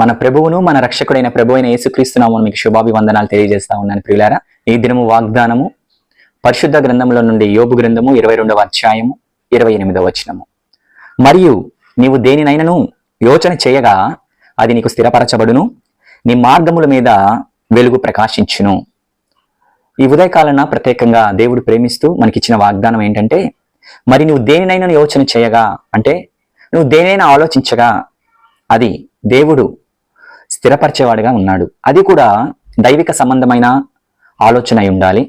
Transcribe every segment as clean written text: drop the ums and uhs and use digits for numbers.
మన ప్రభువును మన రక్షకుడైన ప్రభు అయిన యేసుక్రీస్తు నామమున మీకు శుభాభివందనాలు తెలియజేస్తా ఉన్నాను ప్రియులారా. ఈ దినము వాగ్దానము పరిశుద్ధ గ్రంథంలో నుండి యోబు గ్రంథము 22వ అధ్యాయము 28వ వచనము. మరియు నీవు దేనినైనను యోచన చేయగా అది నీకు స్థిరపరచబడును, నీ మార్గముల మీద వెలుగు ప్రకాశించును. ఈ ఉదయకాలన ప్రత్యేకంగా దేవుడు ప్రేమిస్తూ మనకిచ్చిన వాగ్దానం ఏంటంటే, మరి నువ్వు దేనినైనా యోచన చేయగా అంటే నువ్వు దేనైనా ఆలోచించగా అది దేవుడు స్థిరపరిచేవాడుగా ఉన్నాడు. అది కూడా దైవిక సంబంధమైన ఆలోచన అయి ఉండాలి,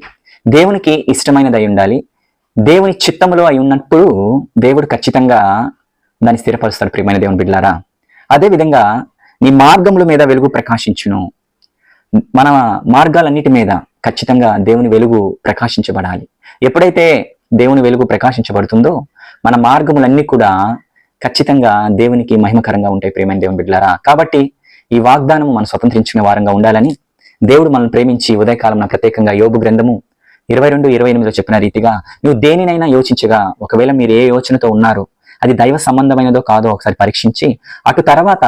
దేవునికి ఇష్టమైనది అయి ఉండాలి, దేవుని చిత్తములో అయి ఉన్నప్పుడు దేవుడు ఖచ్చితంగా దాన్ని స్థిరపరుస్తాడు. ప్రియమైన దేవుని బిడ్డలారా, అదేవిధంగా నీ మార్గముల మీద వెలుగు ప్రకాశించును. మన మార్గాలన్నిటి మీద ఖచ్చితంగా దేవుని వెలుగు ప్రకాశించబడాలి. ఎప్పుడైతే దేవుని వెలుగు ప్రకాశించబడుతుందో మన మార్గములన్నీ కూడా ఖచ్చితంగా దేవునికి మహిమకరంగా ఉంటాయి. ప్రియమైన దేవుని బిడ్డలారా, కాబట్టి ఈ వాగ్దానము మనం స్వతంత్రించిన వారంగా ఉండాలని దేవుడు మనల్ని ప్రేమించి ఉదయకాలంలో ప్రత్యేకంగా యోబు గ్రంథము 22:28 చెప్పిన రీతిగా నువ్వు దేనినైనా యోచించగా, ఒకవేళ మీరు ఏ యోచనతో ఉన్నారో అది దైవ సంబంధమైనదో కాదో ఒకసారి పరీక్షించి అటు తర్వాత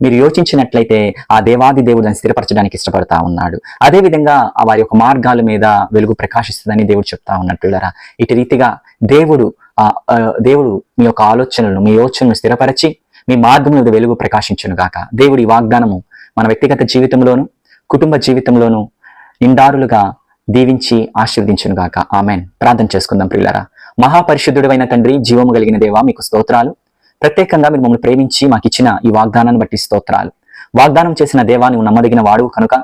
మీరు యోచించినట్లయితే ఆ దేవాది దేవుడు దాన్ని స్థిరపరచడానికి ఇష్టపడతా ఉన్నాడు. అదేవిధంగా వారి యొక్క మార్గాల మీద వెలుగు ప్రకాశిస్తుందని దేవుడు చెప్తా ఉన్నాడు. పిల్లరా, ఇటు రీతిగా దేవుడు మీ యొక్క ఆలోచనలను, మీ యోచనను స్థిరపరచి మీ మార్గం మీద వెలుగు ప్రకాశించును గాక. దేవుడి వాగ్దానము మన వ్యక్తిగత జీవితంలోను కుటుంబ జీవితంలోను నిండారులుగా దీవించి ఆశీర్వదించును గాక. ఆమెన్. ప్రార్థన చేసుకుందాం ప్రియులారా. మహాపరిశుద్ధుడైన తండ్రి, జీవము కలిగిన దేవా, మీకు స్తోత్రాలు. ప్రత్యేకంగా మీరు మమ్మల్ని ప్రేమించి మాకు ఇచ్చిన ఈ వాగ్దానాన్ని బట్టి స్తోత్రాలు. వాగ్దానం చేసిన దేవా, నువ్వు నమ్మదగిన వాడు కనుక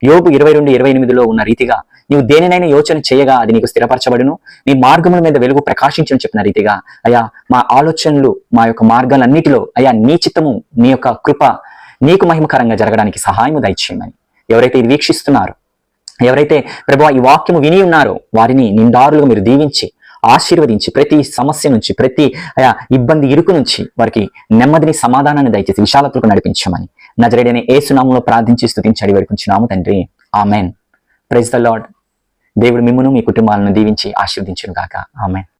యోబు 22:28 ఉన్న రీతిగా నీవు దేనినైనా యోచన చేయగా అది నీకు స్థిరపరచబడును, నీ మార్గముల మీద వెలుగు ప్రకాశించని చెప్పిన రీతిగా అయ్యా మా ఆలోచనలు, మా యొక్క మార్గాలన్నిటిలో అయ్యా నీ చిత్తము, నీ యొక్క కృప నీకు మహిమకరంగా జరగడానికి సహాయము దయచేయమని ఎవరైతే ఇది వీక్షిస్తున్నారో, ఎవరైతే ప్రభువా ఈ వాక్యము విని ఉన్నారో వారిని నిండారులుగా మీరు దీవించి ఆశీర్వదించి ప్రతి సమస్య నుంచి, ప్రతి ఇబ్బంది ఇరుకు నుంచి వారికి నెమ్మదిని, సమాధానాన్ని దయచేసి విశాలతకు నడిపించమని నజరేయుడైన యేసు నామములో ప్రార్థించి స్తుతించి అడిగి వేడుకుంటున్నాము తండ్రి. ఆమెన్. Praise the lord. దేవుడు మిమ్మును మీ కుటుంబాలను దీవించి ఆశీర్వదించును గాక. ఆమెన్.